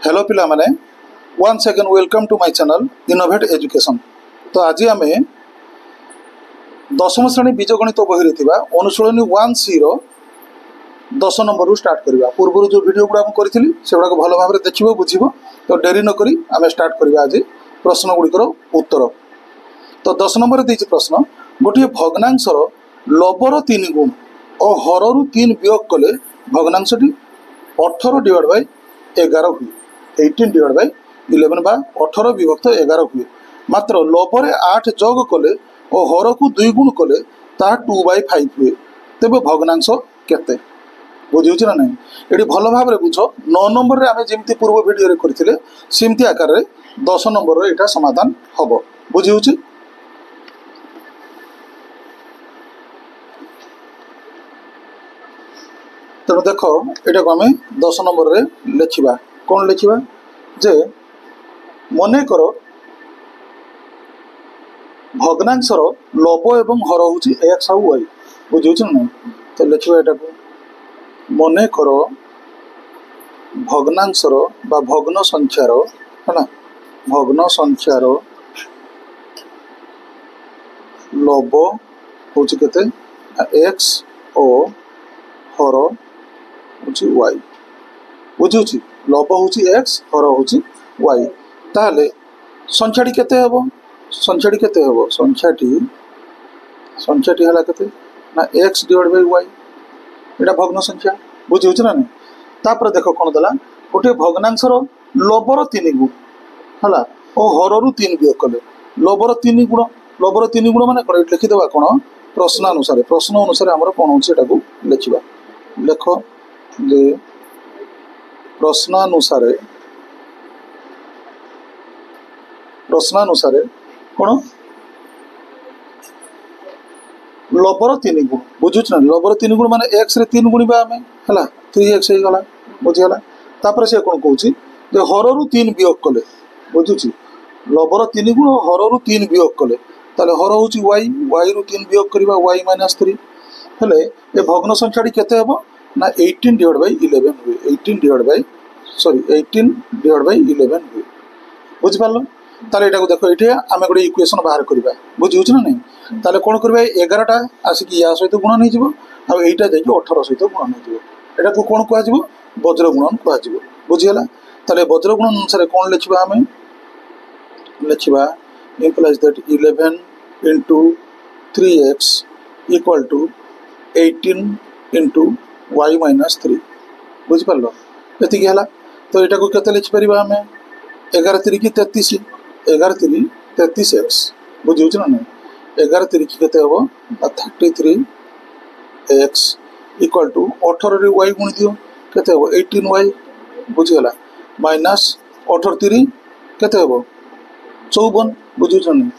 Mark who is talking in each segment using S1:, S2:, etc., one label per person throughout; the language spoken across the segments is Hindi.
S1: हेलो पिला माने once again welcome to my channel Innovate Education। तो आज आम दशम श्रेणी बीजगणित बही अनुशीलनी 1C रो 10 नंबर रू स्टार्ट करवा। पूर्व जो वीडियो गुड़ा करी से गुड़ा भल भाव देख बुझ तो डेरी नक आम स्टार्ट करवा आज प्रश्न गुड़िकर उत्तर। तो 10 नंबर देती प्रश्न गोटे भग्नांशर लबर 3 गुण और हरु 3 वियोग कले भग्नांशटी 18 डिवाइड बाय 11 हुए 18 डिवाइड बाय 11 बा 18 विभक्त 11 हुए। मात्र लबर 8 जोग कले और हर को 2 गुण कले ता 2/5 हुए। तेज भग्नांश केते बुझे ना नहीं ये भल भाव बुझ। 9 नंबर रे आमे जेमती पूर्व वीडियो रे करथिले सेमती आकार रे 10 नंबर रे एटा समाधान हबो। बुझिउछि तेणु देख यहाँ को आम 10 नंबर रे लिखा कौन लिखा जे मन कर भग्नांशर लब एवं हर हूँ एक्स आउ वाई। बुझे ना तो लिखा यहाँ को मन कर भग्नांशर बा भग्न संख्यार है भग्न संख्यार लब हूँ केते एक्स और हर वाई। बुझे लब हूँ एक्स हर हूँ वाई। ताहले संख्याटी केते हबो संख्याटी केते हबो संख्याटी हला केते ना एक्स डिवाइड बाय वाई एटा भग्न संख्या। बुझे ना नहीं तापर देख कौन देला गोटे भग्नांशर लबर 3 गुण हला और हरु 3 वियोग कले लबर 3 गुण माने कौन लिखिदेवा कौन प्रश्न अनुसार आमर कौन हो लिखा लेख जे प्रश्नानुसार कौन लबर 3 गुण। बुझुच ना लबर 3 गुण माने एक्स रे 3 गुणिबा आमे हला 3x हे गला बुझियाला। तापर से कौन कहूची जे हररु 3 वियोग कले बुझुची लबर 3 गुण हररु 3 वियोग कले ताले हर होची y रु 3 वियोग करबा y - 3 हेले ए भग्न संख्याटी केते हेबो ना 18 डिवाइड बाय 11 हुए 18 डिवाइड बाय 11 हुए। बुझ पारलो ताले एटा को देखो एठी आमे गोटे इक्वेशन बाहर करबा। बुझिउछ ना नहीं ताले कोन करबा 11 टा आसिक या सहित गुणन हो जिवो आ एटा जाई 18 सहित गुणन हो जिवो एटा को कोन कहआ जिवो वज्र गुणन कहआ जिवो। बुझियला ताले वज्र गुणन अनुसार कोन लिखबा आमे लिखबा implies that 11 into 3x equal to 18 into y - 3। बुझ पारलो एतिक हला तो एटा को केते लिख परिबा हमें 11 3 की 33 11 3 33x। बुझिउछ ना नहीं 11 3 की केते हबो 33x इक्वल टू 18 रे y गुण दियो केते हबो 18y। बुझियला माइनस 18 3 केते हबो 54। बुझिउछ ना नहीं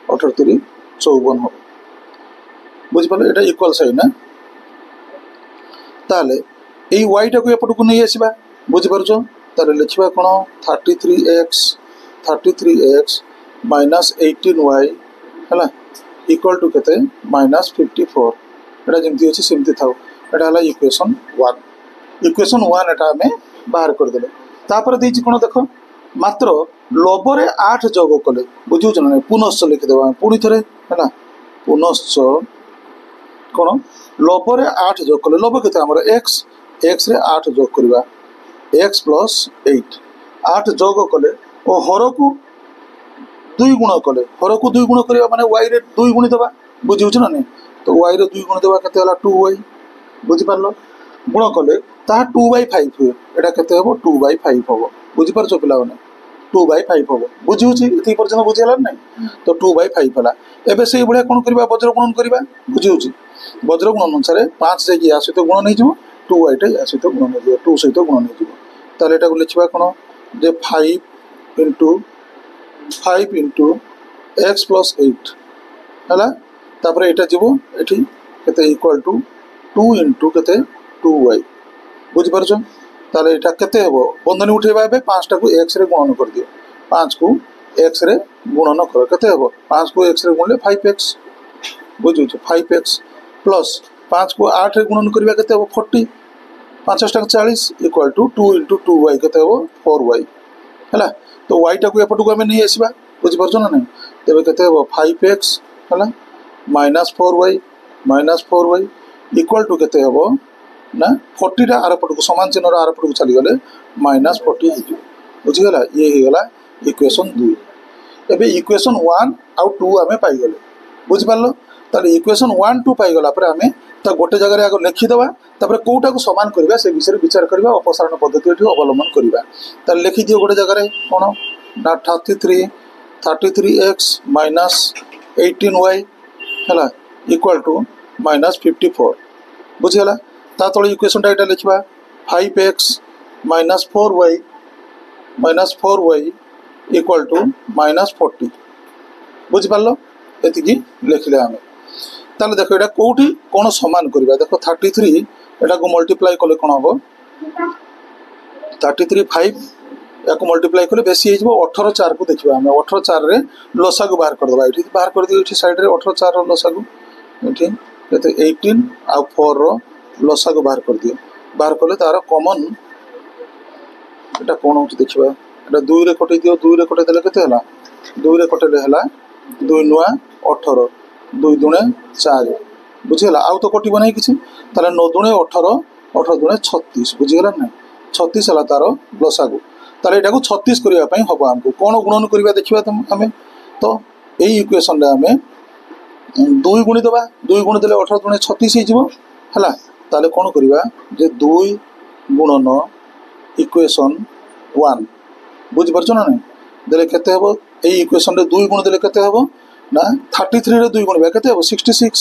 S1: 18 3 54 हो। बुझ पारलो एटा इक्वल साइन ना ताले এই y টাকু এপটকু নেই আসবা। বুঝি পারছো তাহলে লিখবা কোন 33x minus 18y हैला इक्वल टू केते -54 एटा जेमती अछि सेमती थाउ एटा हला इक्वेशन 1 एटा हमें बाहर कर देले। तापर देछि कोन देखो मात्र लबरे 8 जोग कले बुझिउ जने पुनश्च लिख देबा पुनी थरे हैला पुनश्च कोन लबरे 8 जोग कले लब केते हमर x रे 8 जोग करबा x प्लस 8 जोग कले और हर को 2 गुण कले हर को 2 गुण करबा माने y रे 2 गुण देबा। बुझिउछ ना नहीं तो y रे 2 गुण देबा केते हला 2y। बुझि पारलो गुण कले ता 2/5 हुए एटा केते हबो 2/5 हबो। बुझि पारछो पिला माने 2/5 हबो। बुझिउछ इति पर्यंत बुझियला नहीं तो 2/5 हला। एबे सेही बढिया कोन करबा वज्र गुणन करबा। बुझिउछ वज्र गुणन अनुसार 5 से या सहित गुण नै जिवो 2y टा या सहित गुण नै जिवो 2 सहित गुण नै जिवो ताले एटा को लिखबा कोन जे 5 into x plus 8 हैला तापर एटा जिवो एठी केते इक्वल टू 2 into केते 2y। बुझ परछो ताले एटा केते हेबो बंधनी उठेबा बे 5 टा को x रे गुणन कर दियो 5 को x रे गुणन कर केते हेबो 5 को x रे गुणले 5x। बुझु 5x प्लस 5 को 8 रे गुणन करबा केते हेबो 40 5 * 40 इक्वल टू 2 into 2y केते हेबो 4y। है तो y टाक एपटू आम नहीं आसवा बुझीपार ना नहीं तेज के 5x है -4y इक्वाल टू के ना 40 आरपट को सामान चिन्ह आरपट को चलीगले -40 बुझीगला ये होगा इक्वेशन 2 एबे इक्वेशन 1 आउ 2 आम पाइगले बुझिपार ताले इक्वेशन 1 2 पाइगला आम तो गोटे जगह आगे लिखिदेवा तापर कौटा को सामान करवा से विषय विचार करवा अपसारण पद्धति अवलम्बन करवा ताले लिखि दियो गोटे जगह कौन ना 33x - 18y है इक्वाल टू -54 बुझीगला ता तले इक्वेशन टाइटा लिखा 5x - 4y इक्वाल टू -40 बुझिपार ये लिखले आम ताले देखो ये कौटी कौन सामान करवा देखो 33 एटा को मल्टीप्लाई कले कौन हम 33 5 या मल्टीप्लाई कले बेसी हो 18 4 को देखा आम 18 4 रे लसागु बाहर करदे ये बाहर कर दिए साइड रे 18 4 लसागु ये 18 आ 4 रो लसागु बाहर कर दिए बाहर कले तार कॉमन एटा कौन हो देखा एटा 2 रे कटै दियो 2 रे कटै देले केते हला 2 रे कटैले हला 2 नुआ 18 2 दुणे 4 बुझीगला आउ तो कटो ना कि 9 दुणे 18 18 दुणे 36 बुझीगला ना 36 है तार लसागु ताले एटा को 36 करने हम आमको कौन गुणन करवा देखा आम तो यही इक्वेशन आम 2 गुणी देवा 2 गुणी देले 18 दुणे 36 है ताले कौन करवा जे 2 गुणन इक्वेशन 1 बुझीपार ना नहीं देले केते हबो एई इक्वेशन रे 2 गुण देले केते हबो ना 33 रे 2 गुण केते हबो 66x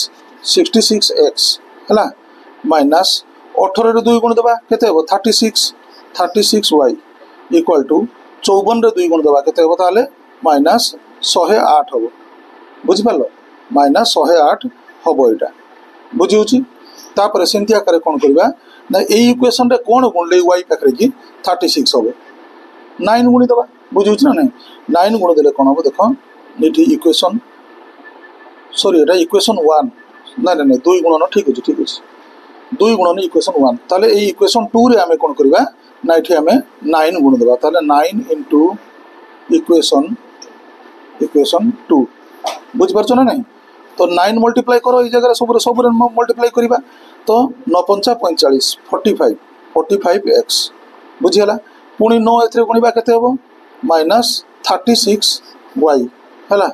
S1: है माइनस 18 रे 2 गुण देबा केते हबो 36y इक्वल टू 54 रे 2 गुण देबा केते हबो ताले माइनस 108 हबो बुझिपारलो माइनस 108 हबो एटा बुझिउची तापर सेंती आकार कोन करबा ना एई इक्वेशन रे कोन गुणले y पाखरे की 36 हबो 9 गुणी देबा बुझिउची ना नहीं 9 गुण देले कोन हबो देखो एठी इक्वेशन सॉरी एटा इक्वेशन 1 ना ना 2 गुणन ठीक अछि 2 गुणन इक्वेशन 1 ताले एई इक्वेशन 2 रे आमे कोन करबा ना एठी आमे 9 गुण देबा ताले 9 इनटू इक्वेशन 2 बुझ परछो ना नहीं तो 9 मल्टीप्लाई करो ई जगह सब मल्टीप्लाई करबा तो 9 5 45 45x बुझियला पुनी 9 एथरे गुणिबा केते हबो -36y हैला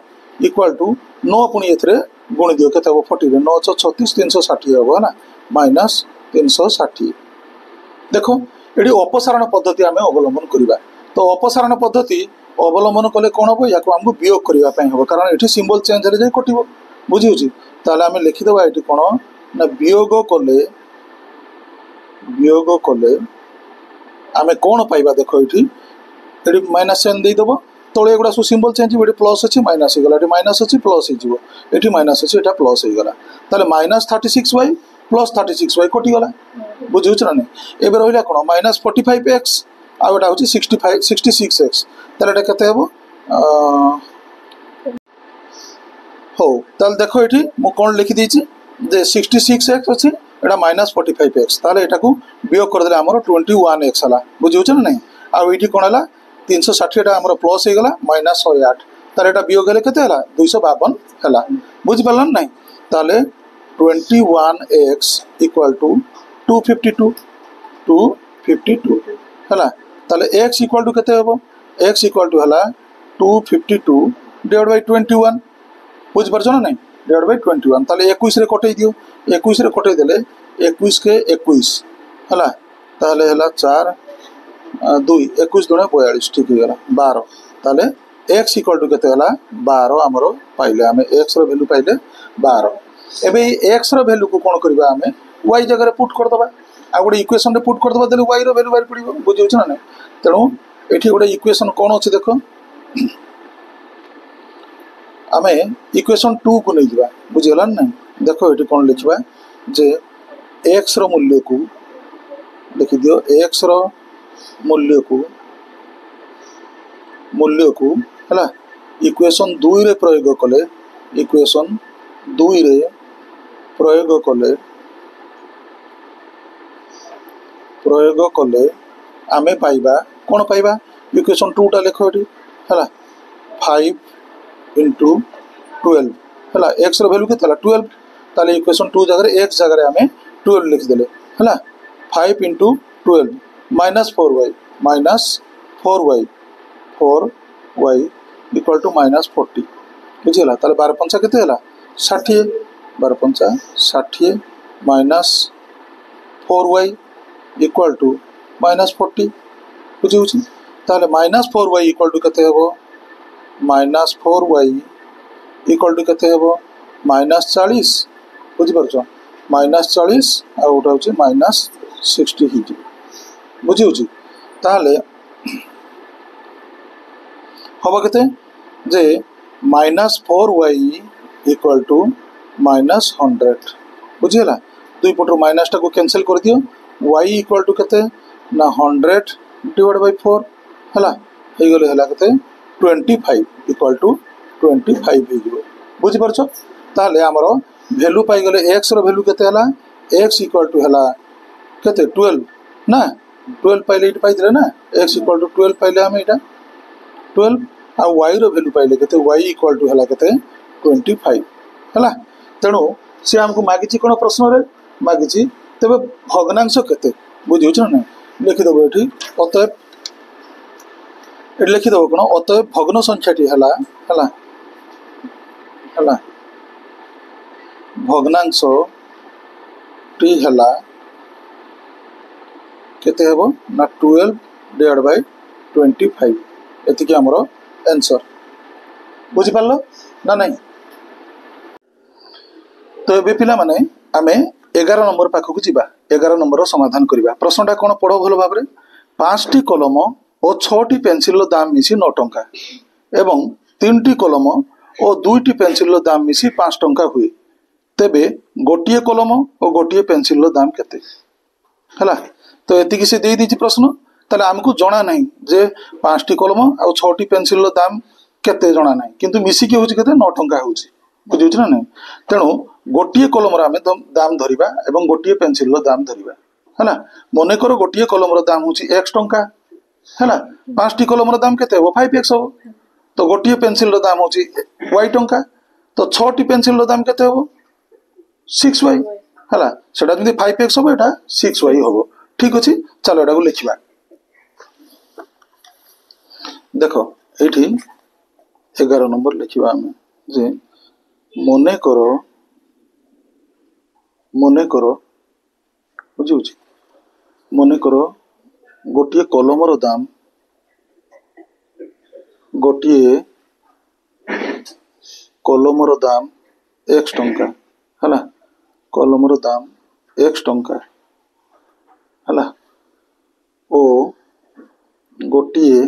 S1: इक्वल टू 9 पुनी एथरे गुणी दियो केते हबो 40 रे 9 36 360 हबो ना -360 देखो एडी अपसारण पद्धति आमे अवलंबन करिबा तो अपसारण पद्धति अवलंबन कले कोन हबो याको हमको वियोग करिवा पई हबो कारण एठी सिंबल चेंज हेले जाय कटिबो बुझिउची ताले आमे लिखि देबा एठी कोन ना वियोग कले आमे कोन पाइबा देखो एठी माइनस साइन दे देबो तळे एगुडा सु सिंबल चेंज एठी प्लस अछि माइनस हे गला एठी माइनस अछि प्लस हे जिवो एठी माइनस अछि एटा प्लस हे गला ताले -36y प्लस 36y कटि गला बुझिउछ ना नै एबे रहिला कोन -45x आ एटा होछि 66x ताले एटा कते हेबो हो ताले देखो एठी मु कोन लिखि दैछि जे 66x अछि एटा -45x ताले एटा को वियोग कर देले हमर 21x हला बुझिउछ ना नै आ एठी कोन हला 360 टा हमर प्लस हे गला -108 ताले एटा वियोग हेले केते हला 252 हला बुझि पलन नै ताले 21x इक्वल टू 252 हला ताले x इक्वल टू केते हेबो x इक्वल टू हला 252 डिवाइड बाय 21 बुझ परछो ना नै डिवाइड बाय 21 ताले 21 रे कटै दियो 21 रे कटै देले 21 के 21 हला ताले हला 4 2 21 दुणे 42 ठीक हो गला 12 ताले x इक्वल टू केते हला 12 हमरो पाइले हमें x रो वैल्यू पाइले 12 एबे x रो वैल्यू को कोन करबा हमें y जगह रे पुट कर दबा आ गोटे इक्वेशन रे पुट कर दबा देले y रो वैल्यू बाहर पड़िबो बुझिउछ ना नै तेनु एठी गोटे इक्वेशन कोन अछि देखो आमे इक्वेशन 2 को नै जिबा बुझिगला नै देखो एठी कोन लिखबा जे x रो मूल्य को लिखि दियो x रो मूल्य को हला इक्वेशन 2 रे प्रयोग कले इक्वेशन 2 रे प्रयोग कले आमे पाइबा कोन पाइबा इक्वेशन 2 टा लिख ये है 5 इंटू 12 है एक्स रैल्यू के 12 ताले इक्वेशन 2 जगह एक्स जगह आम 12 लिखिदे है 5 into 12 minus 4y equal to minus 40 बुझीगला ताले 12 पंचा केते हला 60 12 पंचा 60 minus 4y equal to minus 40 बुझी ताले माइनस 4y इक्वल टू केते हेबो माइनस 4y इक्वल टू केते हेबो माइनस 40 बुझी परछो माइनस 40 आ उठा होची माइनस 60 ही बुझी होची ताले हबो केते जे minus 4y equal to minus 100 बुझीगला दुई पटू माइनस टा को कैंसिल कर दियो y इक्वल टू केते ना 100 डिवाइड बाय 4 हला हे गले हला केते 25 इक्वल टू 25 हे जिवो बुझी परछो ताले हमरो वैल्यू पाई गले x रो वैल्यू केते हला x इक्वल टू हला केते 12 ना 12 पाइले इट पाइले ना x इक्वल टू 12 पाइले हम इटा 12 आ y रो वैल्यू पाइले केते y इक्वल टू हला केते 25 हला तेणु से हमको मागिची कोन प्रश्न रे मागिची तबे भग्नांश केते बुझियो छ ना लिखि दबो एठी अतएव एठी लिखि दबो कोन अतएव भग्न संख्याटी हला हला हला भग्नांश टी हला केते हेबो ना 12 डिवाइड बाय 25 एति के हमरो आंसर बुझी पारलो ना नहीं तो ये पिला माने आमे 11 नंबर पाखक जीवा 11 नंबर समाधान करिबा प्रश्नटा कोन पढो भलो भाबरे 5 टी कलम और 6 टी पेंसिल दाम मिसी 9 टंका एवं 3 टी कलम और 2 टी पेंसिल दाम मिसी 5 टंका हुए तेबे गोटिए कलम और गोटिए पेंसिल दाम केते हला तो एति कि से दे दी प्रश्न ताले हमको जणा नहीं जे 5 टी कलम और 6 टी पेंसिल दाम केते जणा नहीं किंतु मिसी के होची केते 9 टंका होची बुझियो ना नहीं तेणु गोटिए कलम आम दाम धरिबा एवं गोटिए पेंसिल दाम धरिबा है मन कर गोटिए कलम दाम होची x टंका है 5 टी कलम दाम केते हो 5x हो तो गोटिए पेंसिल दाम होची y टंका तो 6 टी पेंसिल दाम केते हो 6y है सेटा जदी 5x हो एटा 6y हो ठीक अछि चलो एटा को लिखिबा देखो एठी 11 नंबर लिखिबा हम जे मने करो बुझी मने करो गोटिए कलमर दाम गोटिए कलमर दाम x टंका है कलमर दाम x टंका है ओ गोटिए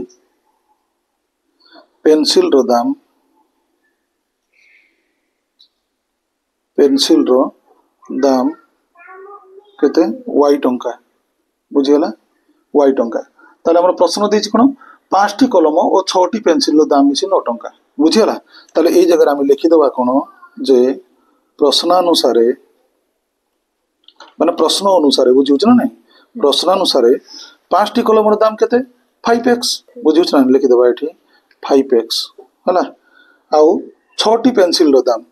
S1: पेंसिल रो दाम केते y टंका बुझीगला y टंका ताले हमर प्रश्न देछि कोन 5 टी कलम और 6 टी पेंसिल दाम मिसी 9 टंका बुझीगला ताले एई जगह हम लिखि दबा कोन जे प्रश्नानुसार माने प्रश्न अनुसार बुझियो छ ना प्रश्नानुसार 5 टी कलम दाम केते 5x बुझियो छ ना लिखि दबा एठी 5x हला आउ 6 टी पेंसिल दाम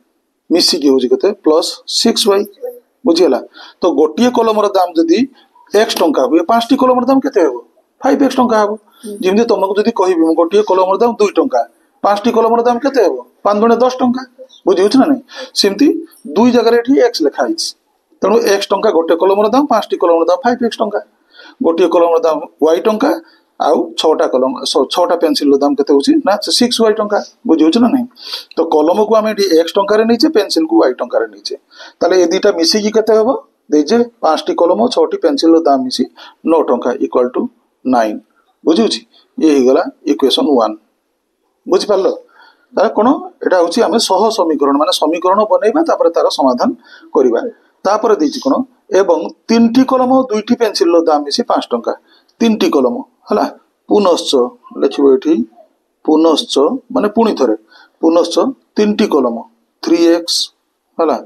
S1: मिसी की होजी केते प्लस 6y बुझियला तो गोटिए कलम दाम जदी x टंका हुए 5 टी कलम दाम केते हो 5x टंका हो जिमदे तुमको जदी कहिबि गोटिए कलम दाम 2 टंका 5 टी कलम दाम केते हो 5 दुने 10 टंका बुझियो छ ना नहीं सिमती दुई जगह एठी x लिखा हिच तनो x टंका गोटे कलम दाम 5 टी कलम दाम 5x टंका गोटिए कलम दाम y टंका आउ 6टा कलम 6टा पेंसिल दाम केते होची ना 6y टंका बुझियो छ ना नहीं तो कलम को हम एठी x टंका रे नीचे पेंसिल को y टंका रे नीचे ताले ए दुटा मिसी की केते होबो देजे 5 टी कलम 6 टी पेंसिल दाम मिसी 9 टंका इक्वल टू 9 बुझियो छी ये ही गला इक्वेशन 1 बुझि पारलो ता कोन एटा होची हमें सह समीकरण माने समीकरण बनेबा तापर तार समाधान करिबा तापर देछि कोन एवं 3 टी कलम और 2 टी पेंसिल दाम मिसी 5 टंका 3 टी कलम हला पुनश्च लिखिबो एठी पुनश्च माने पुनी थरे पुनश्च 3 टी कलम 3x हला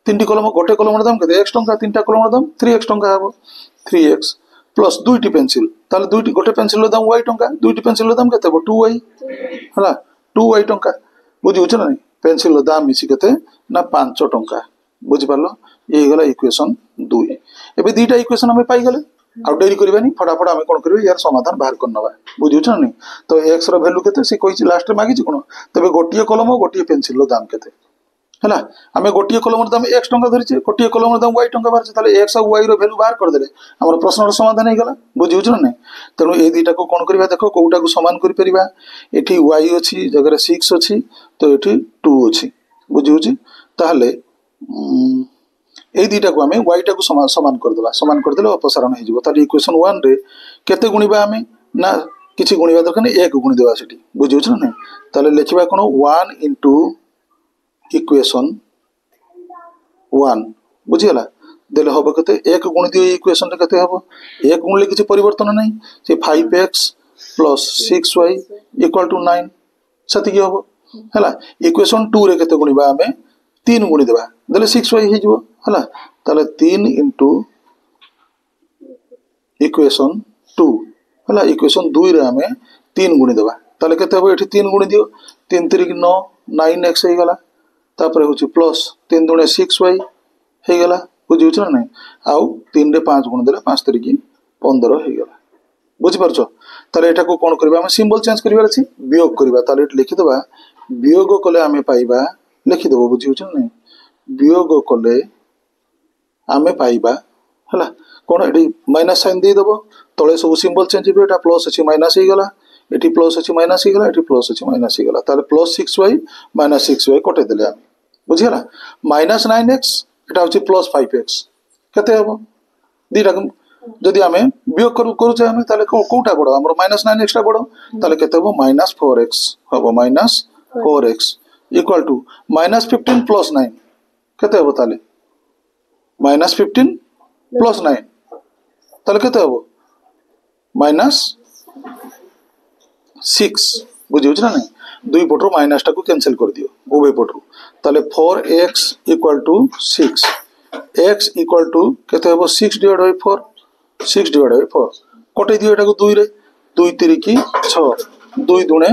S1: 3 टी कलम गोटे कलम दाम केते x टंका 3टा कलम दाम 3x टंका हबो 3x प्लस दुईटी पेनसिल ताले दुईटी गोटे पेनसिल दाम y टंका दुईटी पेनसिल दाम केते 2y हला 2y टंका बुझिउछ ना पेनसिल दाम मिसी केते ना 5 टंका बुझि पारलो ये गला इक्वेशन 2 एबे दीटा इक्वेशन हमें पाई गले आ डेरी करबानी फटाफट हमें कोन करबे यार समाधान बाहर करनबा बुझिउछ ना तो x रो वैल्यू केते से कहिछि लास्ट रे मागिछि कोन तबे गोटिए कलम गोटिए पेनसिल रो दाम केते हला आमे गोटिए कलम दाम x टंका धरिछे गोटिए कलम दाम y टंका बारछे ताले x और y रो वैल्यू बाहर कर देले हमर प्रश्न रो समाधान हे गला बुझिउछ ना तेनु ए दीटा को कोन करबा देखो कोउटा को समान करि परिबा एठी y अछि जगह 6 अछि तो एठी 2 अछि बुझिउछ ताले ए दीटा को हमें y टा को समान कर देबा समान कर देले अपसारण हे जिवो ताले इक्वेशन 1 रे केते गुणिबा हमें ना किछि गुणिबा दरकार नै 1 गुणि देबा सेठी बुझिउछ ना ताले लिखिबा कोन 1 into इक्वेशन 1 बुझियला देले होबो कते 1 गुणि दियो इक्वेशन रे कते होबो 1 गुणले किछि परिवर्तन नै से 5x + 6y = 9 सती की होबो हला इक्वेशन 2 रे कते गुणिबा हमें 3 गुणि देबा देले 6y हे जिवो हला ताले 3 into इक्वेशन 2 हला इक्वेशन 2 रे हमें 3 गुणि देबा ताले कते होबो एठी 3 गुणि दियो 3 3 की 9 9x हे गला तापर होची प्लस 3 दुणे 6y हे गला बुझिउछ ना नै आउ 3 रे 5 गुण देले 5 3 की 15 हे गला बुझि परछो ताले एटा को कोन करबा हम सिंबल चेंज करबा अछि वियोग करबा ताले एट लिखि देबा वियोग कले हमें पाइबा लिखि देबो बुझिउछ ना नै वियोग कले हमें पाइबा हला कोन एडी माइनस साइन दे देबो तळे सब सिंबल चेंज हे एटा प्लस अछि माइनस हे गला एटी प्लस अछि माइनस हे गला एटी प्लस अछि माइनस हे गला ताले प्लस 6y माइनस 6y कटे देले हम बुझियला माइनस 9x एटा होछि प्लस 5x केते हबो दीटा जदि हमें वियोग करू छै हमें ताले कोटा बडो हमर माइनस 9x टा बडो ताले केते हबो माइनस 4x हबो minus 4x equal to minus 15 plus 9 केते हबो ताले माइनस 15 प्लस 9 ताले केते हबो माइनस 6 बुझिउछ ना नै दुई पटरो माइनस टा को कैंसिल कर दियो उभय पटरो ताले 4x = 6 x = केते हबो 6 डिवाइड बाय 4 6 डिवाइड बाय 4 कटे दियो एटा को 2 रे 2 3 की 6 2 दुणे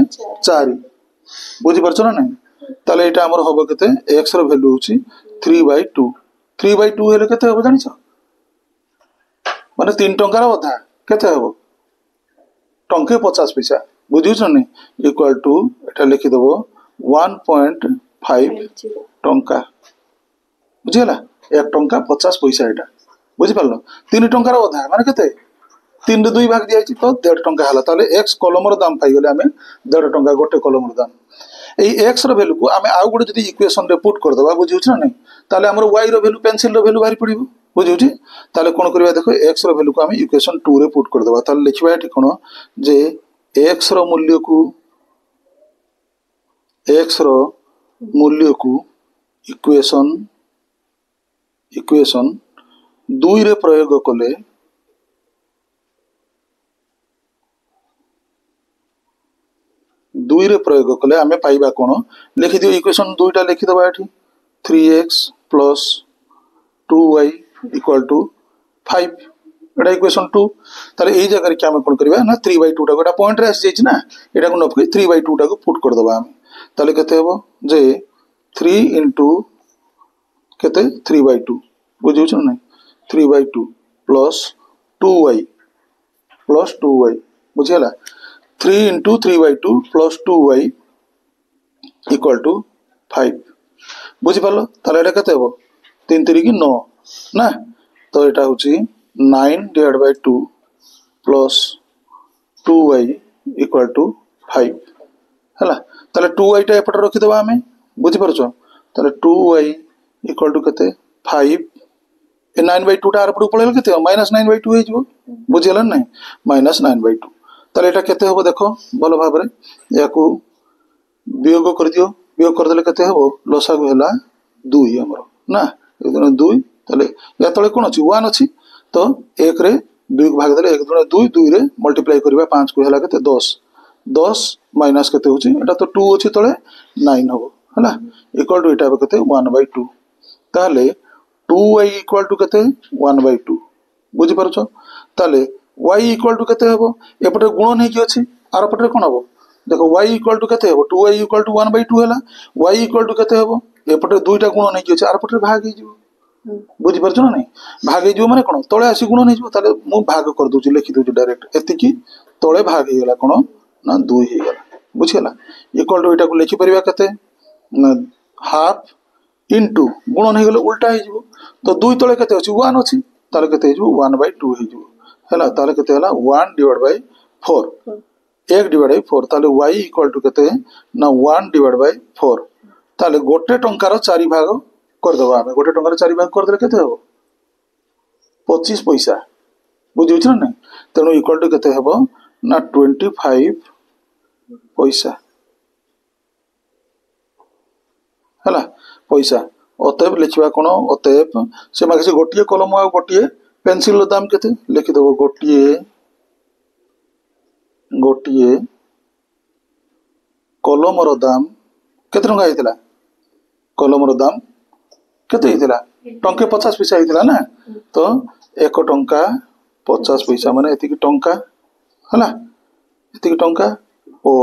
S1: 4 बुझि परछ ना नै ताले एटा हमर हबो केते x रो वैल्यू होची 3/2 3/2 हेले केते हबो जानि छ माने 3 टंका रो अधा केते हबो टंके 50 पैसा बुझिउछ नै इक्वल टू एटा लिखि देबो 1.5 टंका बुझियला 1 टंका 50 पैसा एटा बुझि पारलो 3 टंका रो अधा माने केते 3 रे 2 भाग दिया छि तो 1.5 टंका हला ताले x कॉलम रो दाम पाई गेले हमें 1.5 टंका गोटे कॉलम रो दाम एई x रो वैल्यू को हमें आउ गोटे जदी इक्वेशन रे पुट कर देबा बुझिउछ ना नै ताले हमर y रो वैल्यू पेंसिल रो वैल्यू बाहर पड़िबो बुझिउछ ताले कोन करबा देखो x रो वैल्यू को हमें इक्वेशन 2 रे पुट कर देबा ताले लिखबा एठी कोन जे x रो मूल्य को इक्वेशन 2 रे प्रयोग कले हमें पाइबा कोन लिखि दियो इक्वेशन 2 टा लिखि दबा एठी 3x + 2y = 5 एटा इक्वेशन 2 ताले एई जगह रे क्या हम कोन करबा ना 3/2 टा गोटा पॉइंट रे आसी जेछि ना एटा को नपके 3/2 टा को पुट कर दबा हम ताले केते हेबो जे 3 into केते 3/2 बुझिउछ ना 3/2 plus 2y बुझियला 3 into 3/2 plus 2y = 5 बुझि पालो ताले एटा केते हेबो 3 3 की 9 ना तो एटा होची 9 divided by 2 plus 2y = 5 हला ताले 2y टा एपट रखि देबा हमें बुझि परछो ताले 2y = केते 5 ए 9/2 टा आरपड पळेल केते -9/2 हे जिवो बुझियला नै -9/2 ताले एटा केते होबो देखो भलो भाबरे याकू वियोग कर दियो वियोग कर देले केते होबो लसागु हला 2 हमरो ना ए 2 ताले या तळे कोन अछि 1 अछि तो 1 रे 2 भाग देले 1 दुणे 2 2 रे मल्टीप्लाई करबा 5 को हला केते 10 10 माइनस केते होची एटा तो 2 अछि तळे 9 होबो हला इक्वल टू एटा केते 1/2 ताले 2y = केते 1/2 बुझि परछो ताले y इक्वल टू केते हेबो एपटे गुण नहीं कि अछि आर पटे कोन हेबो देखो y इक्वल टू केते हेबो 2y इक्वल टू 1/2 हैला y इक्वल टू केते हेबो एपटे दुईटा गुण नहीं कि अछि आर पटे भाग ही जिवो बुझि परछ ना नहीं भाग ही जिवो माने कोन तळे आसी गुण नहीं जिवो ताले मु भाग कर दोची लिखि दोची डायरेक्ट एति की तळे भाग ही गेला कोन ना 2 ही गेला बुझियला इक्वल टू एटा को लिखि परिबा केते हाफ इनटू गुण नहीं गेले उल्टा ही जिवो तो दुई तळे केते अछि 1 अछि ताले केते जिवो 1/2 ही जिवो हैला ताले केते हैला 1 डिवाइड बाय 4 1 डिवाइड बाय 4 ताले y इक्वल टू केते ना 1 डिवाइड बाय 4 ताले गोटे टंकार 4 भाग कर दबा हमें गोटे टंकार 4 भाग कर देले केते हो 25 पैसा बुझि होछ ना नहीं तेनो इक्वल टू केते हेबो ना 25 पैसा हैला पैसा अतएव लिखिबा कोन अतएव से मागे गोटिए कलम आ गोटिए पेंसिल दाम केते लिखि देबो गोटिए कलम रो दाम केते टंका हितला कलम रो दाम केते हितला टंके 50 पैसा हितला ना तो 1 टंका 50 पैसा माने एति की टंका हला एति की टंका ओ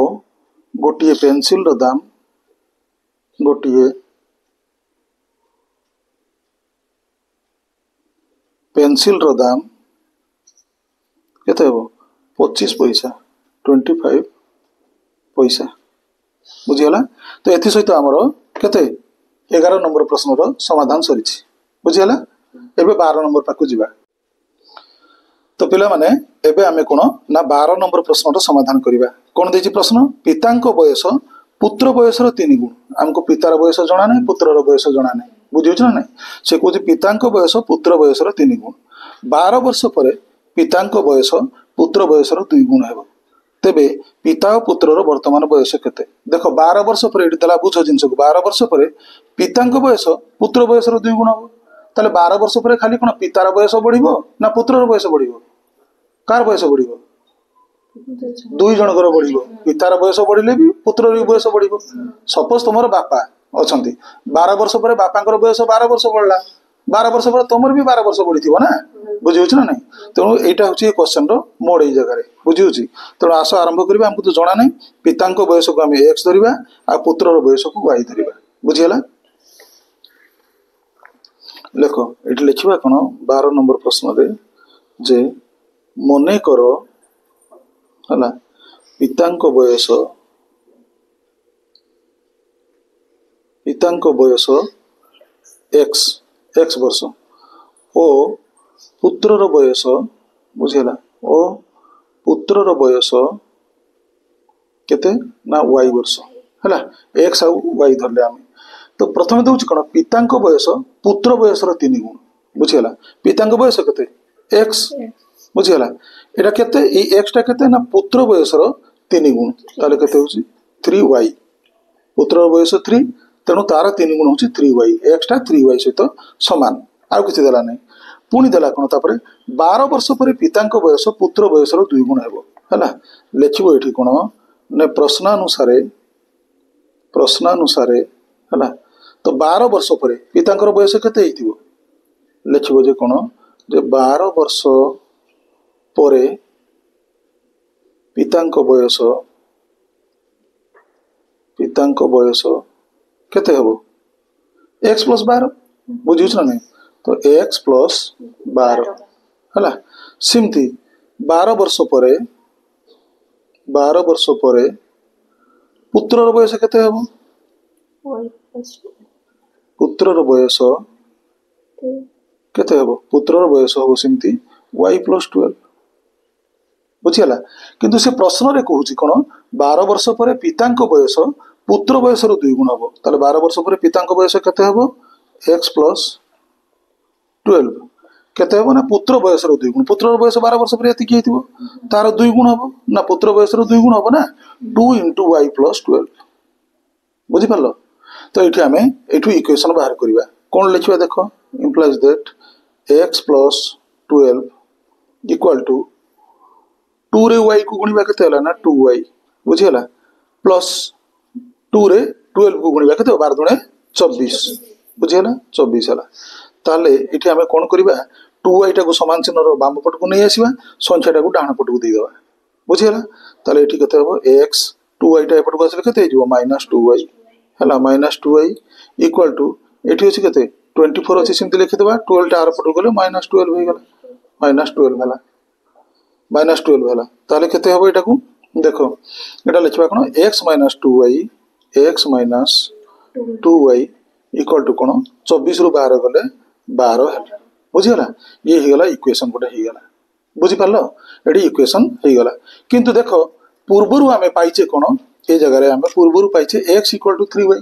S1: गोटिए पेंसिल रो दाम गोटिए पेंसिल रो दाम केते हेबो 25 पैसा 25 पैसा बुझियला तो एथि सहित हमरो केते 11 नंबर प्रश्न रो समाधान सरिछि बुझियला एबे 12 नंबर पाकु जिबा तो पिला माने एबे हमें कोन ना 12 नंबर प्रश्न रो समाधान करिबा कोन देछि प्रश्न पितांको बयस पुत्र बयस रो 3 गुण हमको पितार बयस जणा नै पुत्र रो बयस जणा नै बुझियोछ ना नहीं से कोछि पितांको बयस पुत्र बयस रो 3 गुण 12 वर्ष परे पितांको बयस पुत्र बयस रो 2 गुण हेबो तेबे पिता और पुत्र रो वर्तमान बयस केते देखो 12 वर्ष परे एठी तला बुझो जिंस को 12 वर्ष परे पितांको बयस पुत्र बयस रो 2 गुण हो ताले 12 वर्ष परे खाली कोन पितार बयस बढ़िबो ना पुत्र रो बयस बढ़िबो कार बयस बढ़िबो दुई जन कर बढ़िबो पितार बयस बढ़िले भी पुत्र रो बयस बढ़िबो सपोज तमरो बापा अछंती 12 वर्ष परे बापांकर बयस 12 वर्ष बढ़ला 12 वर्ष पर तमर भी 12 वर्ष बढ़िथिबो ना बुझि होछ ना नहीं तेणु एटा होची क्वेश्चन रो मोड ए जगह रे बुझि होची तेणु आस आरंभ करबा हमको तो जणा नहीं पितांको बयस को हम x धरिबा आ पुत्र रो बयस को y धरिबा बुझियला लेखो एटी लिखिबा कोन 12 नंबर प्रश्न रे जे मने करो हला पितांको बयस x वर्ष ओ पुत्र रो बयस बुझियला ओ पुत्र रो बयस केते ना y वर्ष हला x आ y धरले हम तो प्रथम दउछ कोन पितांको बयस पुत्र बयस रो 3 गुण बुझियला पितांको बयस केते x बुझियला एटा केते ए x टा केते ना पुत्र बयस रो 3 गुण ताले केते होची 3y पुत्र रो बयस 3 तेणु तार 3 गुण होची 3y x टा 3y सहित समान आ किछि देला नै पुनी देला कोन तापरे 12 वर्ष परे पितांको बयस पुत्र बयस रो 2 गुण हेबो हला लेखिबो एठी कोन ने प्रश्नानुसारे हला तो 12 वर्ष परे पितांकर बयस केते हिथिबो लेखिबो जे कोन जे 12 वर्ष परे पितांको बयस केते हेबो x + 12 बुझिछ ना नहीं तो x + 12 हला सिमती 12 वर्ष परे पुत्र रो बयस केते हेबो पुत्र रो बयस केते हेबो पुत्र रो बयस हो सिमती y + 12 बुझियला किंतु से प्रश्न रे कहूची कोन 12 वर्ष परे पितांको बयस पुत्र बयस रो 2 गुण हबो ताले 12 वर्ष परे पितांको बयस केते हबो x + 12 केते हबो ना पुत्र बयस रो 2 गुण पुत्र रो बयस 12 वर्ष परे एति की हिथिबो तार 2 गुण हबो ना पुत्र बयस रो 2 गुण हबो ना 2 * y + 12 बुझि परलो तो एठी हमें एठू इक्वेशन बाहर करिबा कोन लिखिबा देखो इंप्लाइज दैट x + 12 = 2 रे y को गुणिबा केते होला ना 2y बुझियला प्लस 2 रे 12 को गुणिबा केते 12 * 24 बुझियला 24 होला ताले एठी हमें कोन करिबा 2y टाको समान चिन्ह बाम पट को नहीं आसवा संख्या टाको डाण पट को देदेवा बुझीगला ताले एठी केते हबो x 2y टा एपट को आसले केते हिजो -2y हला -2y इक्वल टू एठी अछि केते 24 अछि सिंपल लिखि देबा 12 टा आर पट गले -12 होई गला -12 हला -12 हला ताले केते हबो एटा को देखो एटा लिखबा कोन x - 2y इक्वल टू कोन 24 रु 12 गले 12 हला बुझीगला ये ही गला इक्वेशन गोटे ही गला बुझी पारलो एडी इक्वेशन ही गला किंतु देखो पूर्वरु आमे पाइचे कोन ए जगह रे आमे पूर्वरु पाइचे x इक्वल टू 3y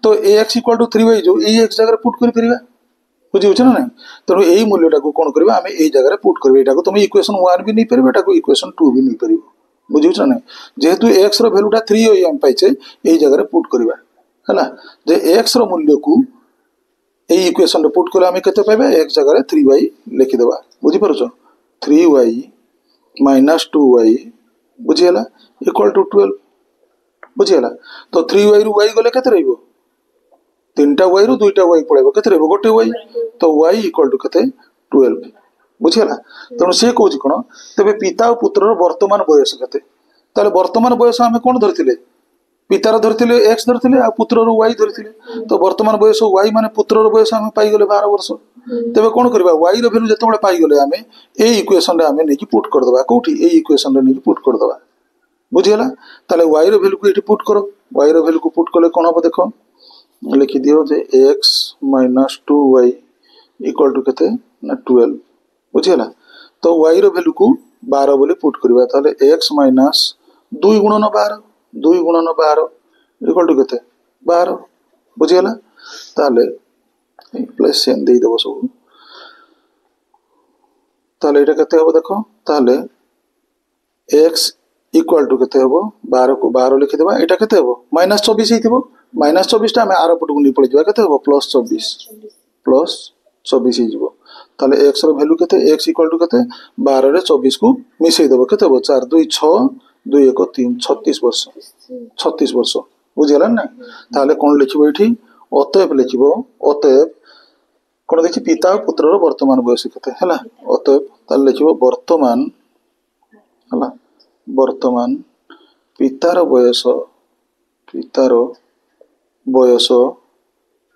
S1: तो x इक्वल टू 3y जो ए x जगह रे पुट करि परिबा बुझी उछ ना नहीं तनो एई मूल्यटा को कोन करबा आमे एई जगह रे पुट करबा एटा को तुम इक्वेशन 1 भी नहीं परिबा एटा को इक्वेशन 2 भी नहीं परिबो बुझी उछ ना नहीं जेहेतु x रो वैल्यूटा 3y हम पाइचे एई जगह रे पुट करबा हला जे x रो मूल्य को एई इक्वेशन रे पुट करले आमे केते पाइबा x जगह रे 3y लिखि देबा बुझी परछो 3y - 2y बुझीला इक्वल टू 12 बुझीला तो 3y रु y गले केते रहइबो तीनटा y रु दुईटा y पळेबो केते रहइबो गोटे y तो y इक्वल टू केते 12 बुझीला तनो से कहूची कोन तबे पिता और पुत्र रो वर्तमान बयस केते ताले वर्तमान बयस हमें कोन धरथिले पितार धरथिले x धरथिले आ पुत्र रो y धरथिले तो वर्तमान बयस y माने पुत्र रो बयस हमें पाई गले 12 वर्ष तबे कोन करबा y रो वैल्यू जतबे पाई गले हमें ए इक्वेशन रे हमें नेकी पुट कर दबा कोठी ए इक्वेशन रे नेकी पुट कर दबा बुझियला ताले y रो वैल्यू को एठी पुट करो y रो वैल्यू को पुट करले कोन हो देखो लिखि दियो जे x - 2y इक्वल टू केते ना 12 बुझियला तो y रो वैल्यू को 12 बोले पुट करबा ताले x - 2 गुणन 12 2 गुणन 12 इक्वल टू केते 12 बुझियला ताले प्लस सेम दे देबो सब ताले एटा केते हो देखो ताले x इक्वल टू केते हो 12 को 12 लिखि देबा एटा केते हो -24 हिथिबो -24 टा हम आर पट को नि पळे जबा केते हो +24 हिजबो ताले x रो वैल्यू केते x इक्वल टू केते 12 रे 24 को मिसै देबो केते हो 4 2 6 2 1 3 36 वर्ष बुझियला नै ताले कोन लिखिबो एठी अतएव लिखिबो अतएव कोन देखि पिता और पुत्र रो वर्तमान बयस केते हला अतएव ताले लिखिबो वर्तमान हला वर्तमान पितार बयस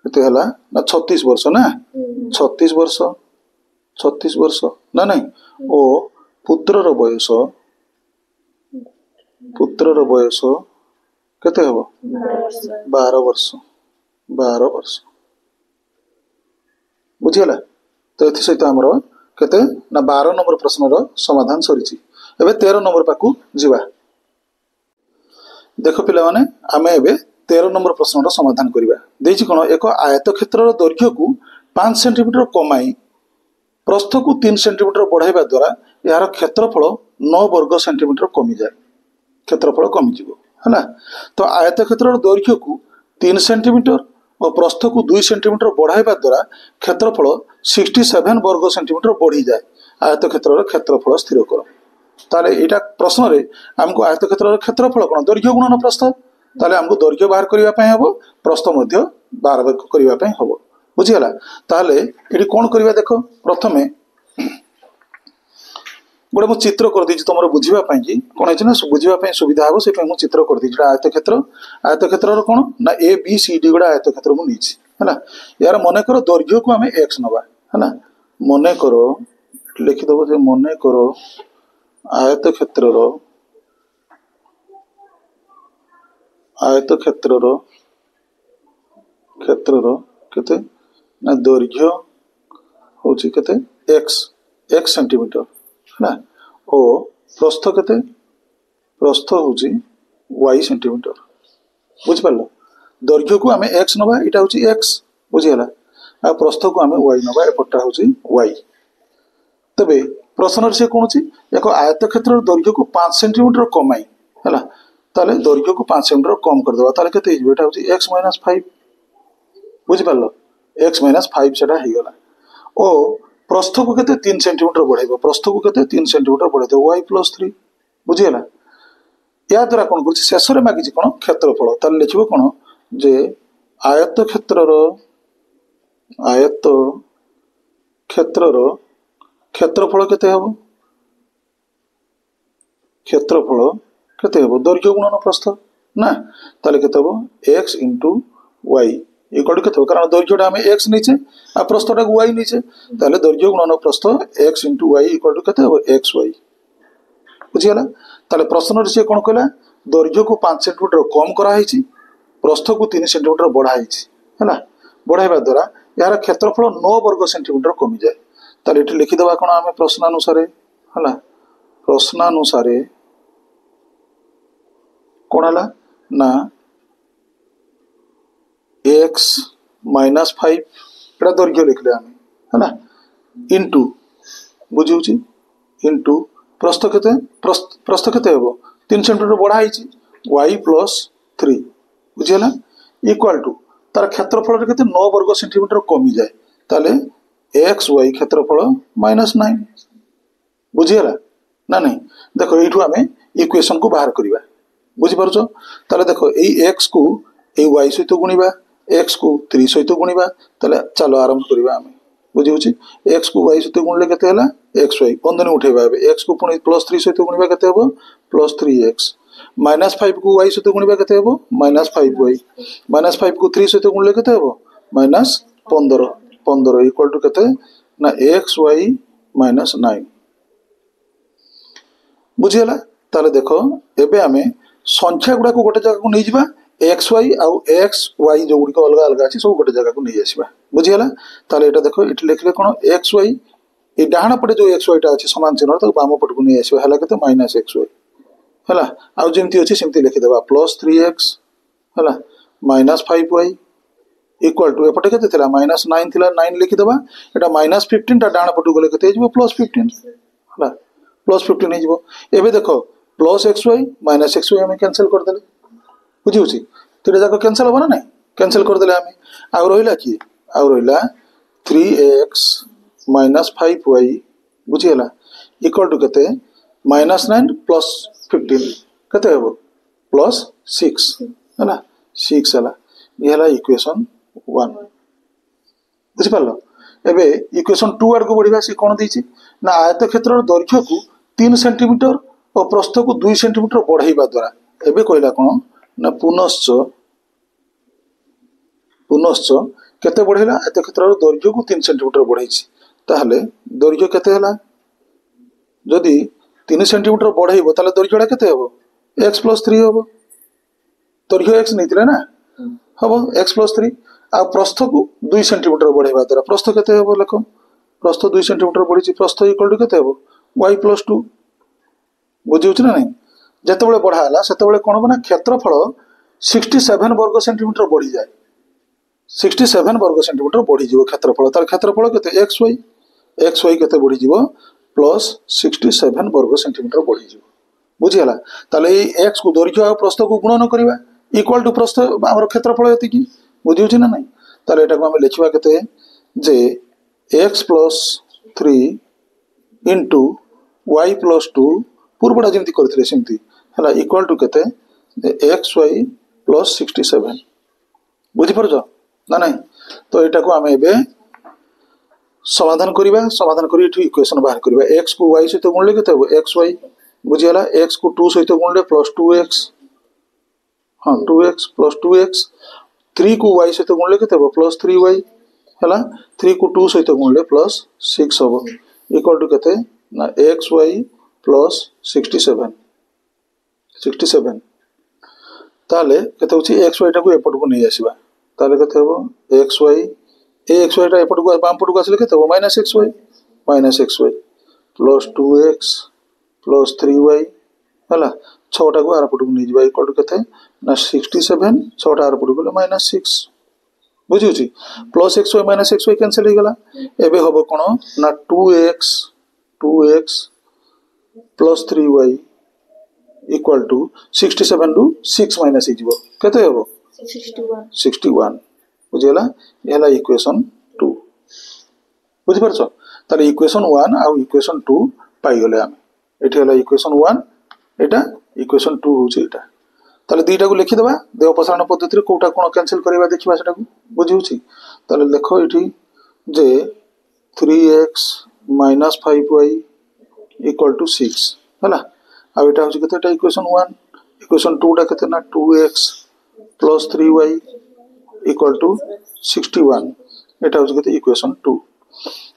S1: केते हला ना 36 वर्ष ना 36 वर्ष ना नहीं ओ पुत्र रो बयस केते हबो 12 वर्ष बुझियला तो एथि सहित हमरो केते ना 12 नंबर प्रश्न रो समाधान सरिछि एबे 13 नंबर पाकू जीवा देखो पिला माने आमे एबे 13 नंबर प्रश्न रो समाधान करिबा देछि कोन एक आयत क्षेत्र रो दैर्घ्य को 5 सेंटीमीटर कमाई प्रस्थ को 3 सेंटीमीटर बढ़ाइबा द्वारा यार क्षेत्रफल 9 वर्ग सेंटीमीटर कमी जाय क्षेत्रफल कमी जिवो हला तो आयत क्षेत्र रो दैर्घ्य को 3 सेंटीमीटर और प्रस्थ को 2 सेंटीमीटर बढ़ाइबा द्वारा क्षेत्रफल 67 वर्ग सेंटीमीटर बढ़ी जाए आयत क्षेत्र रो क्षेत्रफल स्थिर करो ताले एटा प्रश्न रे हमको आयत क्षेत्र रो क्षेत्रफल कोन दैर्घ्य गुणन प्रस्थ ताले हमको दैर्घ्य बाहर करिवा पय हबो प्रस्थ मध्य बाहर करिवा पय हबो बुझियला ताले एटी कोन करिवा देखो प्रथमे गोटे मु चित्र कर दी तुम बुझा कि कौन है ना बुझा सुविधा हम से मुझे चित्र कर दी आयत क्षेत्र कौन ना ए बी सी डी गुड़ा आयत क्षेत्र मुझे है यार मन कर दैर्घ्य को आम एक्स नवा है मन कर लिखिदेव जे मन कर आयत क्षेत्र केते ना दैर्घ्य होची केते एक्स सेंटीमीटर ना ओ प्रस्थ केते प्रस्थ होची y सेंटीमीटर बुझ पारलो दैर्घ्य को आमे x नबा इटा होची x बुझियला आ प्रस्थ को आमे y नबा एपटा होची y तबे प्रश्न से कोन छी एक आयत क्षेत्र दैर्घ्य को 5 सेंटीमीटर कमाई हला ताले दैर्घ्य को 5 सेंटीमीटर कम कर देबा ताले केते हिजबो एटा होची x - 5 बुझ पारलो x - 5 सेटा ही गला ओ प्रस्थ को केते 3 सेंटीमीटर बढ़ाइबो प्रस्थ को केते 3 सेंटीमीटर बढ़ाइ दो y + 3 बुझियला या द्वारा कोन करछि शेष रे मागिछि कोन क्षेत्रफल ताले लिखिबो कोन जे आयत क्षेत्र रो क्षेत्रफल केते हबो क्षेत्रफल केते हबो दैर्घ्य गुणन प्रस्थ ना ताले केते हबो x * y इक्वल टू केते हबो कारण दैर्घ्यटा हम x नीचे आ प्रस्थटा y नीचे ताले दैर्घ्य गुणन प्रस्थ x * y इक्वल टू केते हबो xy बुझियला ताले प्रश्न रे से कोन कहला दैर्घ्य को 5 सेंटीमीटर कम करा हैछि प्रस्थ को 3 सेंटीमीटर बढ़ा हैछि हैला बढ़ाइबा द्वारा यार क्षेत्रफल 9 वर्ग सेंटीमीटर कमी जाए ताले एठी लिखि देबा कोन हम प्रश्न अनुसार हैला प्रश्न अनुसार कोन हला ना x - 5 एटा दैर्घ्य लिखले हम हैला इनटू बुझिउछि इनटू प्रस्थ केते हेबो 3 सेंटीमीटर बढ़ा हैछि y + 3 बुझियला इक्वल टू तार क्षेत्रफल रे केते 9 वर्ग सेंटीमीटर कमी जाए ताले xy क्षेत्रफल -9 बुझियला ना नहीं देखो एठू हमें इक्वेशन को बाहर करिवा बुझि पारुछो ताले देखो एई x को एई y सहित गुणिबा x को 3 सहित गुणिबा ताले चलो आरंभ करिवा हमें बुझिउछि x को y सहित गुणले केते हला xy बंधन उठेबा x को पुनी +3 सहित गुणिबा केते हेबो +3x -5 को y सहित गुणिबा केते हेबो -5y -5 को 3 सहित गुणले केते हेबो -15 15 इक्वल टू केते ना xy -9 बुझियला ताले देखो एबे हमें संख्या गुडा को गोटे जगह को नै जिबा xy आ xy जो गुडी को अलग अलग अछि सब गोटे जगह को नै आसीबा बुझियला ताले एटा देखो इट लिखले कोन xy ए डाहाना पटे जो xy टा अछि समान चिन्ह त बाम पट को नै आसीबा हला केते -xy हला आ जेमती अछि सेमती लिखि देबा +3x हला -5y इक्वल टू एपटे केते थिला -9 थिला 9 लिखि देबा एटा -15 टा डाहाना पट गले केते जिवो +15 हला +15 नै जिवो एबे देखो +xy -xy हम कैंसिल कर देले बुझिउछि तीटा जाको कैंसिल होबा ना नहीं कैंसिल कर देले हम आ रहिला की आ रहिला 3x - 5y बुझियला इक्वल टू केते -9 + 15 केते हेबो +6 हला 6 हला ये हला इक्वेशन 1 बुझि पालो एबे इक्वेशन 2 आड़ को बढ़िबा से कोन दैछि ना आयत क्षेत्र दैर्घ्य को 3 सेंटीमीटर और प्रस्थ को 2 सेंटीमीटर बढ़ाइबा द्वारा एबे कहला कोन ना पुनश्च केते बढ़ेला आयत क्षेत्र दैर्घ्य को 3 सेंटीमीटर बढ़ाइछि ताहले दैर्घ्य केते हला जदि 3 सेंटीमीटर बढ़ाइबो ताले दैर्घ्यटा केते हेबो x + 3 हेबो दैर्घ्य x नैतिले ना हेबो x + 3 आ प्रस्थ को 2 सेंटीमीटर बढ़ाइबा द्वारा प्रस्थ केते हेबो लेखो प्रस्थ 2 सेंटीमीटर बढ़िछि प्रस्थ इक्वल टू केते हेबो y + 2 बुझिउछ ना नहीं जते बेले बढ़ा हला सेते बेले कोन बना क्षेत्रफल 67 वर्ग सेंटीमीटर बढ़ी जाए 67 वर्ग सेंटीमीटर बढ़ी जिवो क्षेत्रफल तार क्षेत्रफल केते xy केते बढ़ी जिवो +67 वर्ग सेंटीमीटर बढ़ी जिवो बुझि हला ताले ए x को दैर्घ्य आ प्रस्थ को गुणन करबा इक्वल टू प्रस्थ हमर क्षेत्रफल एति की बुझिउछ ना नहीं ताले एटा को हम लिखिबा केते जे x + 3 * y + 2 पूर्वडा जेमति करथिले सेमति हला इक्वल टू केते xy + 67 बुझि परजो ना नहीं तो एटा को हम एबे समाधान करी एठी इक्वेशन बाहर करबा x को y सहित गुणले केते हो xy बुझि हला x को 2 सहित गुणले +2x हां 2x + 2x 3 को y सहित गुणले केते हो +3y हला 3 को 2 सहित गुणले +6 हो इक्वल टू केते ना xy + 67 ताले केते होची xy टा को एपट को नै आसीबा ताले केते हो xy xy टा एपट को बाम पट को आसले केते हो -xy + 2x + 3y हला 6 टा को आर पट को नै जिबा इक्वल टू केते ना 67 6 टा आर पट को -6 बुझिउची +xy -xy कैंसिल हो गला एबे होबो कोन ना 2x + 3y equal to 67 to 6 minus ही जीवो केते हेबो 61 बुझियला एला इक्वेशन 2 बुझि परछो ताले इक्वेशन 1 आ इक्वेशन 2 पाई गेले हम एठी हला इक्वेशन 1 एटा इक्वेशन 2 होची एटा ताले दीटा को लिखि देबा देव प्रसारण पद्धति रे कोटा कोन कैंसिल करबा देखिबा सेटा को बुझिउची ताले देखो एठी जे 3x -5y इक्वल टू 6 है आउ एटा होची केते इक्वेशन 1 इक्वेशन 2 टा केते ना 2x plus 3y equal to 61 एटा होची केते इक्वेशन 2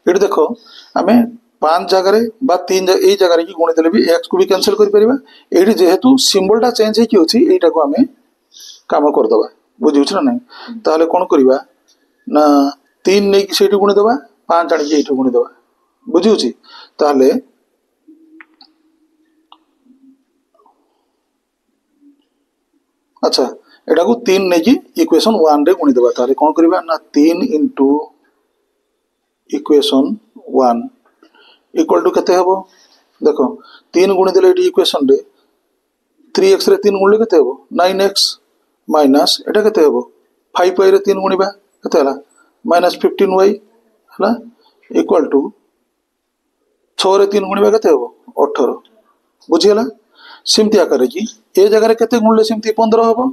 S1: एटी देखो आमे 5 जगह बा 3 ए जगह की गुणी देले भी x को भी कैंसिल कर परिबा एटी जेहेतु सिंबल टा चेंज हे कि होची एटा को आमे काम कर दबा बुझिउछ ना नहीं ताले कोन करिबा ना 3 नै कि सेठी गुणी दबा 5 आनी कि एठी गुणी दबा बुझिउछ ताले अच्छा एटा को 3 नै कि इक्वेशन 1 रे गुणी दबा ताले कोन करिबा ना 3 इनटू इक्वेशन 1 इक्वल टू केते हबो देखो 3 गुणी देले एटी इक्वेशन रे 3x रे 3 गुणले केते हबो 9x माइनस एटा केते हबो 5y रे 3 गुणीबा केते हला -15y हला इक्वल टू 6 रे 3 गुणीबा केते हबो 18 बुझियला सिमती आकार की ए जगह रे केते गुणले सिमती 15 हबो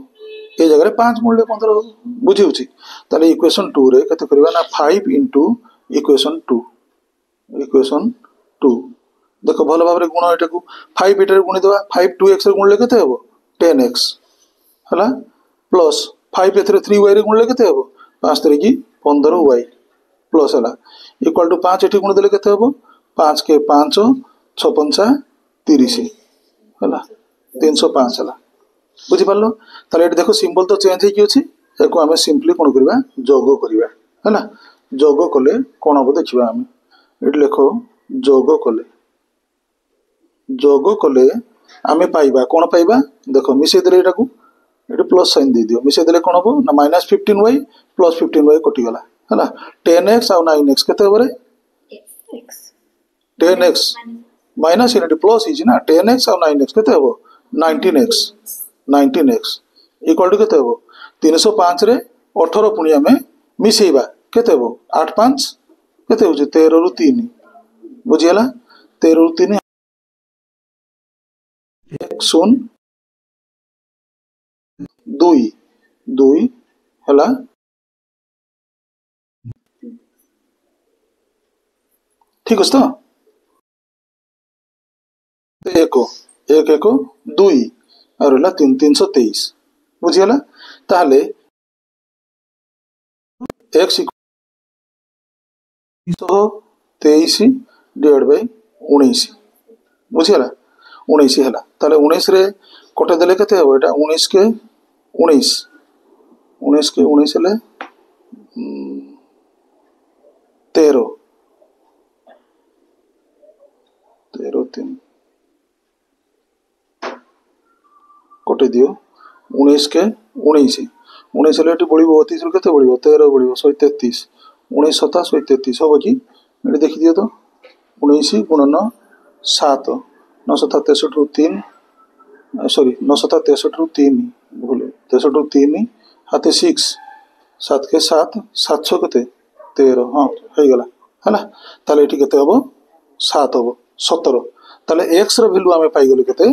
S1: ए जगह रे 5 गुणले 15 हबो बुझिउछि ताले इक्वेशन 2 रे केते करबा ना 5 इनटू इक्वेशन 2 देखो भलो भाबरे गुण एटा को 5 एटा रे गुणी देबा 5 2x रे गुणले केते हबो 10x हला प्लस 5 एथरे 3y रे गुणले केते हबो 5 3 की 15y प्लस हला इक्वल टू 5 एठी गुण देले केते हबो 5 के 5 6 5 30 हला 305 हला बुझि पारलो ताले एठी देखो सिंबल तो चेंज हे कि अछि एको हमें सिंपली कोन करबा जोग करबा हला जोग कले कोन हबो देखिबा हम एठी लेखो जोग कले आमे पाइबा कोन पाइबा देखो मिसे देले एटा को एठी प्लस साइन दे दियो मिसे देले कोन हबो ना -15y प्लस 15y कटि गला हला 10x और 9x केते हबरे x 10x minus into plus his ना 10x और 9x केते हबो 19x इक्वल टू केते हबो 305 रे 18 पुनी हमें मिसेइबा केते हबो 8 5 केते होजे 13 रु 3 बुझियला 13 रु 3 1 0 2 2 हला ठीक है तो एक 2 और 323 बुझियला ताले x 323 डिवाइड बाय 19 बुझियला 19 हला ताले 19 रे कोटे देले केते हबो एटा 19 के 19 ले 13 3 कोटे दियो 19 के 19 ले एटी बळिबो 32 रे केते बळिबो 13 बळिबो 133 19 7 133 होबो कि एटी देखि दियो तो 19 गुणन 7 9 7 63 रु 3 सॉरी 9 7 63 रु 3 भूले 63 रु 3 हाथे 6 7 के 7 700 केते 13 हां हे गेला हला ताले एटी केते हबो 7 हबो 17 ताले x रो वैल्यू हमें पाई गेलो केते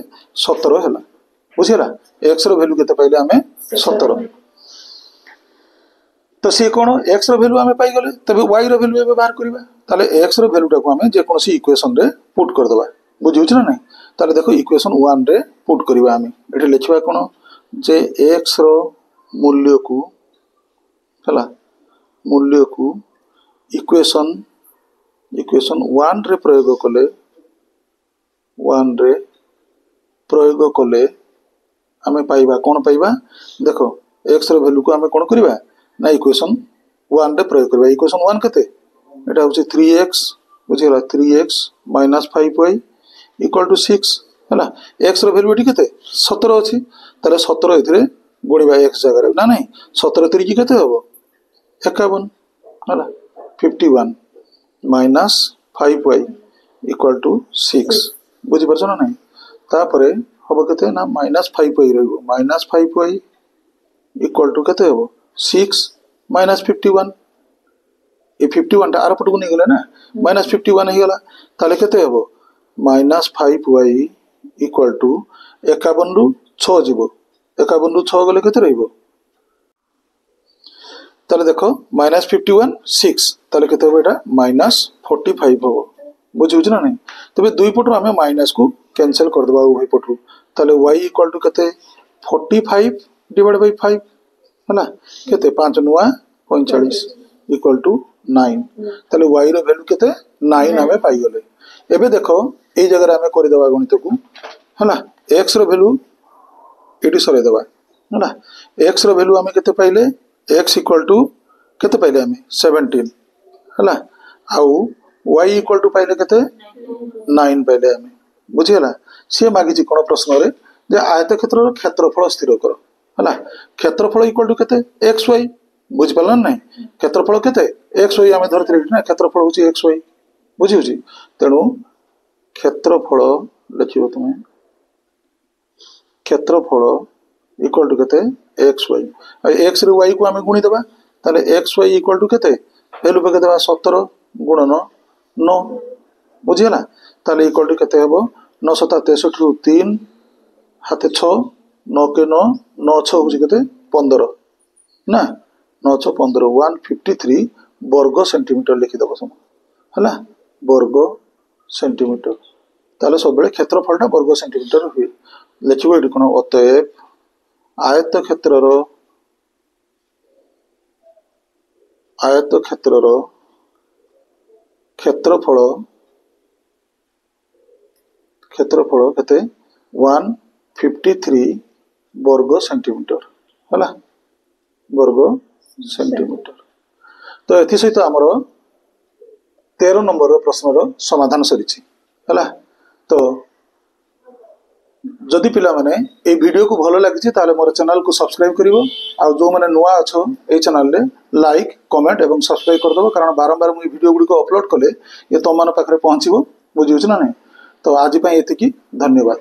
S1: 17 हला बुझियला x रो वैल्यू केते पाइले हमें 17 तो से कोन x रो वैल्यू हमें पाई गेले तबे y रो वैल्यू एबे बाहर करबा ताले x रो वैल्यू टाको हमें जे कोनसी इक्वेशन रे पुट कर दबा बुझिउछ ना नहीं ताले देखो इक्वेशन 1 रे पुट करबा हमें एठी लिखबा कोन जे x रो मूल्य को हला मूल्य को इक्वेशन 1 रे प्रयोग कले हमें पाइबा कोन पाइबा देखो x रो वैल्यू को हमें कोन करबा ना इक्वेशन 1 रे प्रयोग करबा इक्वेशन 1 केते एटा होची 3x बुझिला 3x - 5y equal to 6 हला x रो वैल्यू एठी केते 17 अछि ताले 17 एथिरे गुणिबा x जगह रे ना नहीं 17 3 की केते हबो 51 हला 51 - 5y इक्वल टू 6 बुझि परछ ना नहीं तापरे हबो केते ना -5y रहबो -5y इक्वल टू केते हबो 6 - 51 ए 51 टा आर पटको नै गेला ना -51 हे गेला ताले केते हबो -5y इक्वल टू 51 रु 6 जिवो 51 रु 6 गले केते रहइबो ताले देखो -51 6 ताले केते हबो एटा -45 हबो बुझे ना नहीं तेज दुई पटू आम माइनस को कैंसल करदे उभय पटू ताले y इक्वल टू केते 45 डिवाइड बाय 5 है केते 5 नुआ 45 इक्वल टू 9 ताले y रो वैल्यू केते 9 आमे पाई गले एबे देखो ए जगह आमे करि देबा गणित को है x रो वैल्यू एटी सरे देबा है x रो वैल्यू आमे केते पाइले x इक्वल टू केते पाइले आमे 17 है आउ y इक्वल टू पाइले केते 9 पाइले आमे बुझिगला सी मागिची कोन प्रश्न रे जे आयत क्षेत्र रो क्षेत्रफल स्थिर कर है क्षेत्रफल इक्वल टू केते xy बुझ पालन नै क्षेत्रफल केते xy आमे धरते ना क्षेत्रफल होची xy बुझी होची तेनु क्षेत्रफल लिखिबो तुमे क्षेत्रफल इक्वल टू केते xy x रे y को आमे गुणी देबा ताले xy इक्वल टू केते वैल्यू पे देबा 17 गुणन 9 बुझिगला ताले इक्वल टू केते हेबो 9 7 63 रु 3 हाथे 6 9 के 9 9 6 होची केते 15 ना 9 6 15 153 वर्ग सेंटीमीटर लिखि देबो सम हला वर्ग सेंटीमीटर ताले सब बेले क्षेत्रफलटा वर्ग सेंटीमीटर हुए लिखिबो एडी कोन अतएव आयत क्षेत्रर क्षेत्रफल केते 153 वर्ग सेंटीमीटर हला वर्ग सेंटीमीटर तो एथि सहित हमर 13 नंबर प्रश्न रो समाधान सरिछि हला तो जदि पिला माने ए वीडियो को भलो लागिछि ताले मोर चैनल को सब्सक्राइब करिवो आ जो माने नुवा अछो ए चैनल रे लाइक कमेंट एवं सब्सक्राइब कर दबो कारण बारंबार मु वीडियो गुडी को अपलोड कले ये तमन पाखरे पहुंचीबो बुझियो ना नहीं तो आज पई एति की धन्यवाद।